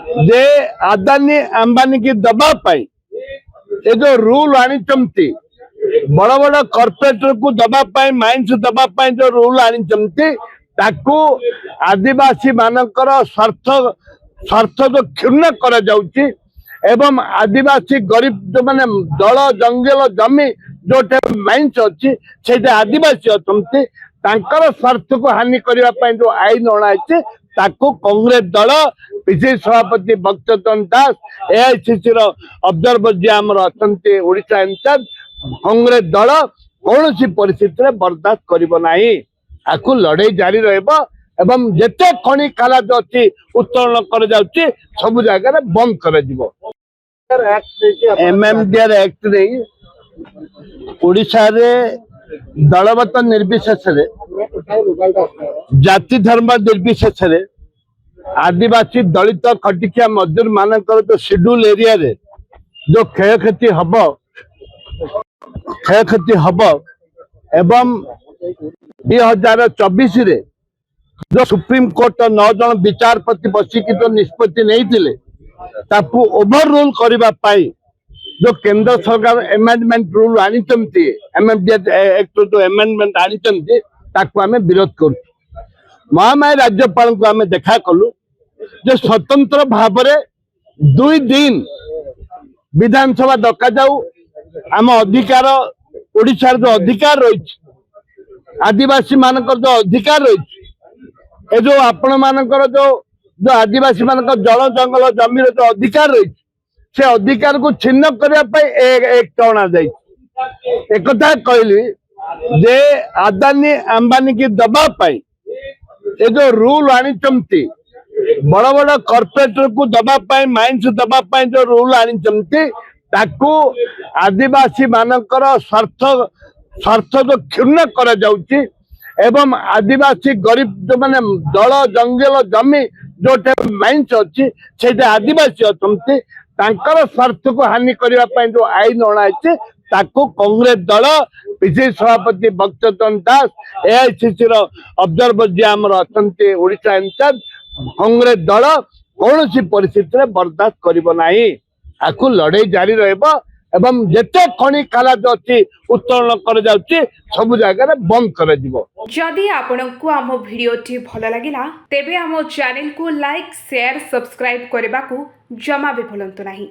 जे अदानी अंबानी की दबा पाई ये जो रूल आनी बड़ बड़ कॉर्पोरेटर को दबा पाई माइंस दबा पाई जो रूल आनी ताकू आदिवासी मानकर स्वार्थ स्वार्थ जो क्षुण्ण करा जाउची एवं आदिवासी गरीब जो माने दल जंगल जमी जो माइंस अच्छी से आदिवासी अच्छा तांकर स्वार्थ को हानि करने जो आईन अणाई ताकू कांग्रेस दल पीसीसी सभापति भक्तचरण दास एआईसीसी ऑब्जर्वर जी आमर अच्छा ओडिशा इंचार्ज कांग्रेस दल कौन परिस्थिति में बर्दाश्त करिबो नाही आकु लड़ाई जारी रहबो एवं जेते खनि खालाज अच्छी उत्तोलन कर जाउची सब जगह बंद कर दिबो। एमएमडीआर एक्ट नहीं ओडिशा रे दलगत निर्विशेष रे जाति धर्म निर्विशेष रे आदिवासी दलित खटिकिया मजदूर मानकर जो शेड्यूल एरिया रे जो क्षयक्षति हम एवं 2024 रे जो सुप्रीम कोर्ट 9 जन विचारपति बसिकी जो निष्पत्ति नहीं ताकू ओभर रूल करने जो केंद्र सरकार एमेंडमेंट रूल आनी एमएमडीआर एक्ट जो एमेंडमेंट आनी ताकू आम विरोध कर महामारी राज्यपाल को आम देखा कलु जो स्वतंत्र भाव 2 दिन विधानसभा डका जाऊ आम अधिकार ओडिशा जो अधिकार रही आदिवासी मानकर जो अधिकार रही जो आपण मानकर जो आदिवासी मानक जल जंगल जमी जो अधिकार रही से अधिकार को छिन्न करने एक अणा जा एक कहली जे अदानी अंबानी की दबा पाई ये जो रूल आनी बड़ बड़ कॉर्पोरेटर को दबा पाई माइंस दबा पाई जो रूल आनी ताकू आदिवासी मानकर स्वार्थ स्वार्थ जो क्षुण्ण करा जाउची एवं आदिवासी गरीब जो माने दल जंगल जमी जो माइंस अच्छी से आदिवासी अच्छा तांकर स्वार्थ को हानि करने जो आईन अणाई ताकू कांग्रेस दल पीसीसी सभापति भक्तचरण दास एआईसीसी ऑब्जर्वर जी आमर अच्छा ओडिशा इंचार्ज कांग्रेस दल कौन परिस्थिति में बर्दाश्त करिबो नाही आकु लड़ाई जारी रहबो एवं जेते खनि खालाज अच्छी उत्तोलन कर जाउची सब जगह बंद कर दिबो। जदि आपनकु आम भिडियोटी भल लागिला तेबे आम चैनल को लाइक शेयर सब्सक्राइब करने को जमा भी भूलंतु नहीं।